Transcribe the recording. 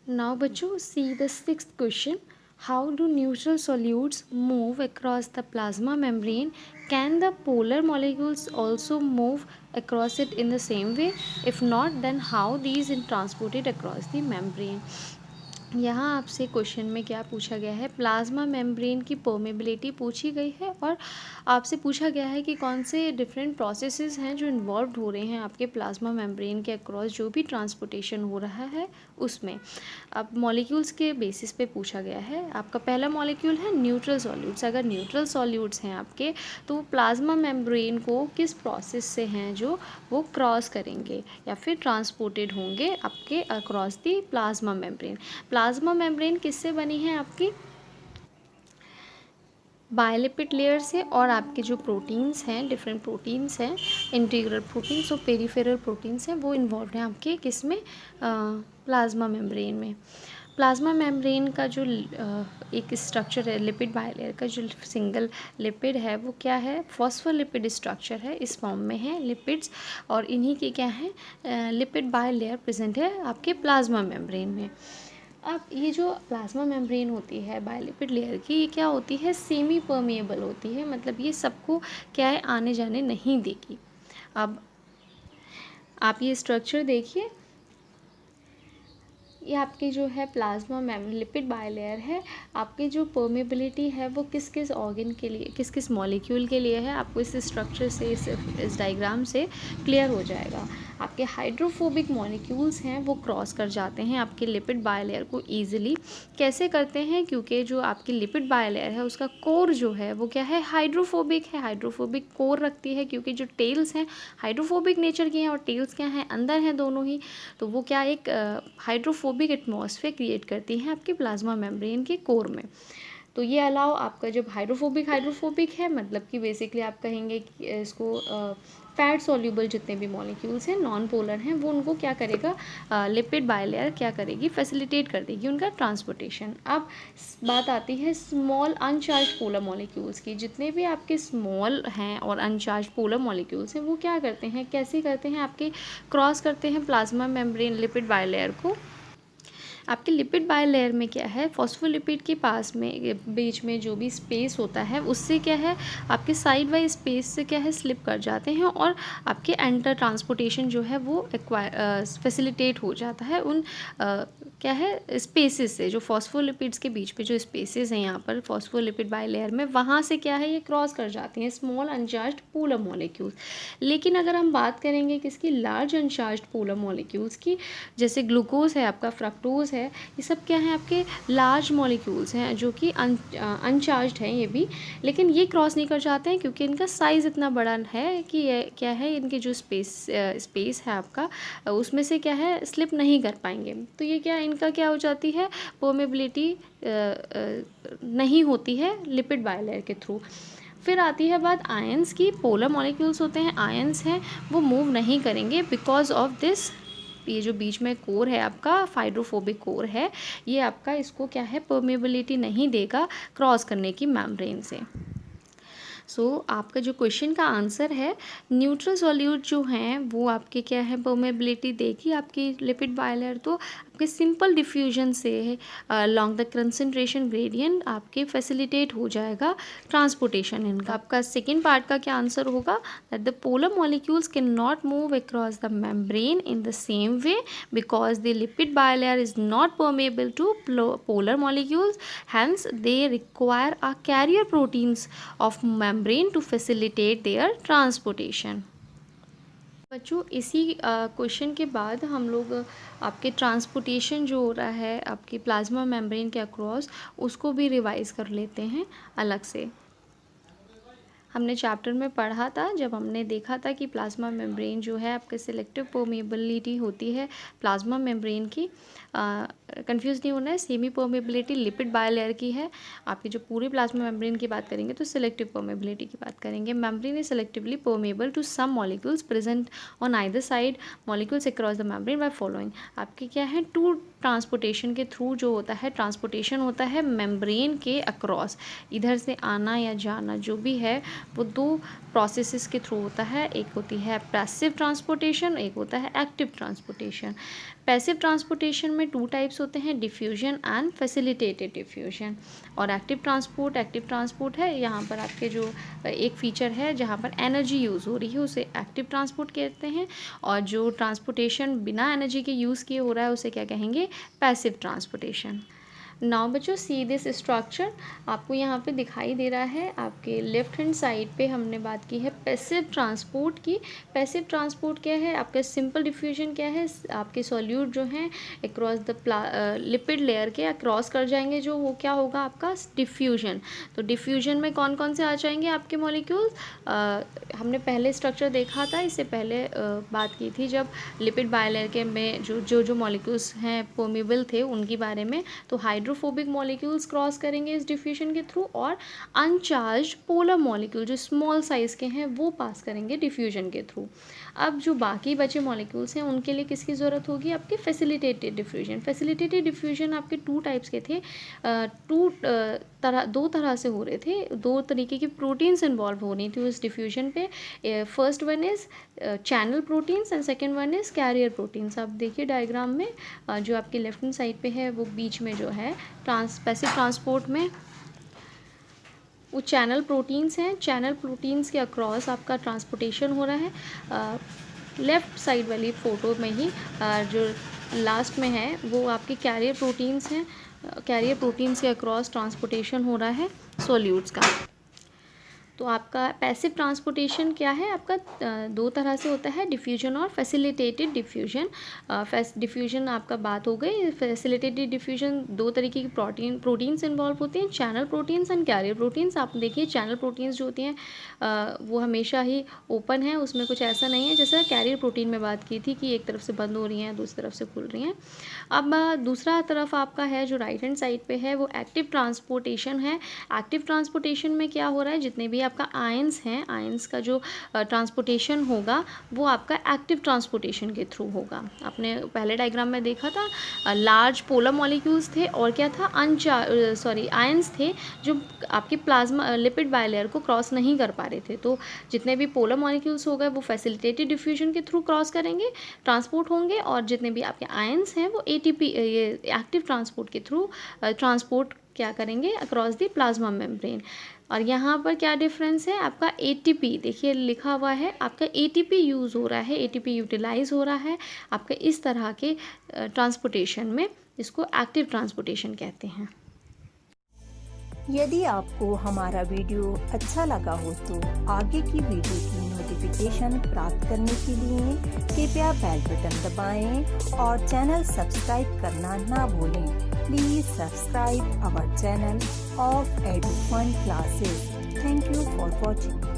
Now बच्चों see the sixth question. How do neutral solutes move across the plasma membrane? Can the polar molecules also move across it in the same way? If not, then how these are transported across the membrane? यहाँ आपसे question में क्या पूछा गया है, plasma membrane की permeability पूछी गई है और आपसे पूछा गया है कि कौन से डिफरेंट प्रोसेसेस हैं जो इन्वॉल्व हो रहे हैं आपके प्लाज्मा मेम्ब्रेन के अक्रॉस जो भी ट्रांसपोर्टेशन हो रहा है उसमें। अब मॉलिक्यूल्स के बेसिस पे पूछा गया है। आपका पहला मॉलिक्यूल है न्यूट्रल सॉल्यूट्स। अगर न्यूट्रल सॉल्यूट्स हैं आपके तो वो प्लाज्मा मेम्ब्रेन को किस प्रोसेस से हैं जो वो क्रॉस करेंगे या फिर ट्रांसपोर्टेड होंगे आपके across the plasma membrane. Plasma membrane किससे बनी है आपकी, बायोलिपिड लेयर से, और आपके जो प्रोटीन्स हैं, डिफरेंट प्रोटीन्स हैं, इंटीग्रल प्रोटीन्स और पेरिफेरल प्रोटीन्स हैं, वो इन्वॉल्व हैं आपके किसमें, प्लाज्मा मेम्ब्रेन में। प्लाज्मा मेम्ब्रेन का जो एक स्ट्रक्चर है लिपिड बायलेयर का, जो सिंगल लिपिड है वो क्या है, फॉस्फोलिपिड स्ट्रक्चर है, इस फॉर्म में है लिपिड्स, और इन्हीं के क्या है लिपिड बायलेयर प्रेजेंट है आपके प्लाज्मा मेम्ब्रेन में। अब ये जो प्लाज्मा मेम्ब्रेन होती है बायोलिपिड लेयर की, ये क्या होती है, सेमी परमेएबल होती है, मतलब ये सबको क्या है आने जाने नहीं देगी। अब आप ये स्ट्रक्चर देखिए, ये आपके जो है प्लाज्मा लिपिड बायलेयर है, आपकी जो परमेबिलिटी है वो किस किस ऑर्गन के लिए, किस किस मॉलिक्यूल के लिए है, आपको इस स्ट्रक्चर से इस डायग्राम से क्लियर हो जाएगा। आपके हाइड्रोफोबिक मॉलिक्यूल्स हैं वो क्रॉस कर जाते हैं आपके लिपिड बायलेयर को ईजिली। कैसे करते हैं, क्योंकि जो आपकी लिपिड बायलेयर है उसका कोर जो है वो क्या है, हाइड्रोफोबिक है, हाइड्रोफोबिक कोर रखती है, क्योंकि जो टेल्स हैं हाइड्रोफोबिक नेचर की हैं और टेल्स क्या हैं, अंदर हैं दोनों ही, तो वो क्या एक हाइड्रोफोबिक एटमॉस्फेयर क्रिएट करती हैं आपके प्लाज्मा मेम्ब्रेन के कोर में। तो ये अलाउ आपका जब हाइड्रोफोबिक है, मतलब कि बेसिकली आप कहेंगे कि इसको फैट सॉल्यूबल जितने भी मॉलिक्यूल्स हैं नॉन पोलर हैं वो उनको क्या करेगा, लिपिड बायलेयर क्या करेगी, फैसिलिटेट कर देगी उनका ट्रांसपोर्टेशन। अब बात आती है स्मॉल अनचार्ज पोलर मॉलिक्यूल्स की। जितने भी आपके स्मॉल हैं और अनचार्ज पोलर मॉलिक्यूल्स हैं वो क्या करते हैं, कैसे करते हैं, आपके क्रॉस करते हैं प्लाज्मा मेम्ब्रेन लिपिड बायलेयर को। आपके लिपिड बायलेयर में क्या है, फॉस्फोलिपिड के पास में बीच में जो भी स्पेस होता है उससे क्या है आपके साइड वाइज स्पेस से क्या है स्लिप कर जाते हैं और आपके एंटर ट्रांसपोर्टेशन जो है वो फैसिलिटेट हो जाता है उन क्या है स्पेसेस से, जो फॉस्फोलिपिड्स के बीच पे जो स्पेसेस हैं यहाँ पर फॉस्फोलिपिड बायलेयर में, वहाँ से क्या है ये क्रॉस कर जाती हैं स्मॉल अनचार्ज्ड पोलर मॉलिक्यूल्स। लेकिन अगर हम बात करेंगे किसकी, लार्ज अनचार्ज्ड पोलर मॉलिक्यूल्स की, जैसे ग्लूकोज है आपका, फ्रक्टोज है, ये सब क्या है आपके लार्ज मॉलिक्यूल्स हैं जो कि अनचार्ज्ड हैं ये भी, लेकिन ये क्रॉस नहीं कर जाते हैं क्योंकि इनका साइज़ इतना बड़ा है कि ये क्या है इनके जो स्पेस है आपका उसमें से क्या है स्लिप नहीं कर पाएंगे। तो ये क्या इनका क्या हो जाती है, परमेबिलिटी नहीं होती है लिपिड बायलेयर के थ्रू। फिर आती है बात आयंस की। पोलर मॉलिक्यूल्स होते हैं, आयंस हैं, वो मूव नहीं करेंगे बिकॉज ऑफ दिस, ये जो बीच में कोर है आपका हाइड्रोफोबिक कोर है, ये आपका इसको क्या है परमेबिलिटी नहीं देगा क्रॉस करने की मेम्ब्रेन से। आपका जो क्वेश्चन का आंसर है, न्यूट्रल सॉल्यूट जो हैं वो आपके क्या है परमेबिलिटी देगी आपकी लिपिड बायलेयर, तो आपके सिंपल डिफ्यूजन से लॉन्ग द कंसंट्रेशन ग्रेडियंट आपके फैसिलिटेट हो जाएगा ट्रांसपोर्टेशन इनका। आपका सेकेंड पार्ट का क्या आंसर होगा, that the polar molecules can not move across the membrane in the same way because the lipid bilayer is not permeable to polar molecules, hence they require a carrier proteins of membrane to facilitate their transportation। बच्चों इसी question के बाद हम लोग आपके transportation जो हो रहा है आपकी प्लाज्मा मेम्ब्रेन के अक्रॉस उसको भी रिवाइज कर लेते हैं अलग से। हमने चैप्टर में पढ़ा था जब हमने देखा था कि प्लाज्मा मेम्ब्रेन जो है आपके सिलेक्टिव परमेबिलिटी होती है प्लाज्मा मेम्ब्रेन की, कंफ्यूज नहीं होना है, सेमी परमेबिलिटी लिपिड बायलेयर की है। आपकी जो पूरी प्लाज्मा मेम्ब्रेन की बात करेंगे तो सिलेक्टिव परमेबिलिटी की बात करेंगे। Membrane is selectively permeable to some molecules present on either side molecules across the membrane by following. आपके क्या है टू ट्रांसपोर्टेशन के थ्रू जो होता है, ट्रांसपोर्टेशन होता है मेम्ब्रेन के अक्रॉस, इधर से आना या जाना जो भी है वो 2 प्रोसेसेस के थ्रू होता है। एक होती है पैसिव ट्रांसपोर्टेशन, एक होता है एक्टिव ट्रांसपोर्टेशन। पैसिव ट्रांसपोर्टेशन में 2 टाइप्स होते हैं, डिफ्यूजन एंड फैसिलिटेटेड डिफ्यूजन। और एक्टिव ट्रांसपोर्ट है, यहाँ पर आपके जो एक फीचर है जहाँ पर एनर्जी यूज़ हो रही है उसे एक्टिव ट्रांसपोर्ट कहते हैं, और जो ट्रांसपोर्टेशन बिना एनर्जी के यूज़ किए हो रहा है उसे क्या कहेंगे, पैसिव ट्रांसपोर्टेशन। नाउ बच्चों सी दिस स्ट्रक्चर आपको यहाँ पे दिखाई दे रहा है। आपके लेफ्ट हैंड साइड पे हमने बात की है पैसिव ट्रांसपोर्ट की। पैसिव ट्रांसपोर्ट क्या है, आपका सिंपल डिफ्यूजन क्या है, आपके सॉल्यूट जो हैं अक्रॉस द लिपिड लेयर के अक्रॉस कर जाएंगे, जो वो क्या होगा आपका डिफ्यूजन। तो डिफ्यूजन में कौन कौन से आ जाएंगे आपके मॉलिक्यूल, हमने पहले स्ट्रक्चर देखा था, इससे पहले बात की थी जब लिपिड बायलेयर के में जो मॉलिक्यूल्स हैं परमेबल थे उनके बारे में। तो हाइड्रोफोबिक मॉलिक्यूल्स क्रॉस करेंगे इस डिफ्यूजन के थ्रू, और अनचार्ज पोलर मॉलिक्यूल जो स्मॉल साइज़ के हैं वो पास करेंगे डिफ्यूजन के थ्रू। अब जो बाकी बचे मॉलिक्यूल्स हैं उनके लिए किसकी ज़रूरत होगी, आपके फैसिलिटेटेड डिफ्यूजन। फैसिलिटेटेड डिफ्यूजन आपके 2 टाइप्स के थे, 2 तरह से हो रहे थे, 2 तरीके की प्रोटीन्स इन्वॉल्व हो रही थी उस डिफ्यूजन पे। First one is channel proteins and second one is carrier proteins. आप देखिए डायग्राम में जो आपकी लेफ्ट हैंड साइड पे है वो बीच में जो है पैसिव ट्रांसपोर्ट में वो चैनल प्रोटीन्स हैं। चैनल प्रोटीन्स के अक्रॉस आपका ट्रांसपोर्टेशन हो रहा है। लेफ़्ट साइड वाली फ़ोटो में ही जो लास्ट में है वो आपके कैरियर प्रोटीन्स हैं। कैरियर प्रोटीन्स के अक्रॉस ट्रांसपोर्टेशन हो रहा है सॉल्यूट्स का। तो आपका पैसिव ट्रांसपोर्टेशन क्या है, आपका 2 तरह से होता है, डिफ्यूजन और फैसिलिटेटेड डिफ्यूजन। डिफ्यूजन आपका बात हो गई। फैसिलिटेटेड डिफ्यूजन 2 तरीके की प्रोटीन्स इन्वॉल्व होती हैं, channel proteins and carrier proteins. आप देखिए चैनल प्रोटीन्स जो होती हैं वो हमेशा ही ओपन है, उसमें कुछ ऐसा नहीं है जैसा कैरियर प्रोटीन में बात की थी कि एक तरफ से बंद हो रही हैं दूसरी तरफ से खुल रही हैं। अब दूसरा तरफ आपका है जो राइट हैंड साइड पे है वो एक्टिव ट्रांसपोर्टेशन है। एक्टिव ट्रांसपोर्टेशन में क्या हो रहा है, जितने भी आपका आयंस हैं, आयंस का जो ट्रांसपोर्टेशन होगा वो आपका एक्टिव ट्रांसपोर्टेशन के थ्रू होगा। आपने पहले डायग्राम में देखा था लार्ज पोलर मॉलिक्यूल्स थे और क्या था आयंस थे जो आपकी प्लाज्मा लिपिड बायलेयर को क्रॉस नहीं कर पा रहे थे। तो जितने भी पोलर मॉलिक्यूल्स हो गए वो फैसिलिटेटेड डिफ्यूजन के थ्रू क्रॉस करेंगे, ट्रांसपोर्ट होंगे, और जितने भी आपके आयंस हैं वो ATP ये एक्टिव ट्रांसपोर्ट के थ्रू ट्रांसपोर्ट क्या करेंगे अक्रॉस द प्लाज्मा मेम्ब्रेन। और यहाँ पर क्या डिफरेंस है, आपका ATP देखिए लिखा हुआ है, आपका ATP यूज़ हो रहा है, ATP यूटिलाइज हो रहा है आपका इस तरह के ट्रांसपोर्टेशन में, इसको एक्टिव ट्रांसपोर्टेशन कहते हैं। यदि आपको हमारा वीडियो अच्छा लगा हो तो आगे की वीडियो की नोटिफिकेशन प्राप्त करने के लिए कृपया बेल बटन दबाएं और चैनल सब्सक्राइब करना ना भूलें। Please subscribe our channel of EduFun Classes। Thank you for watching.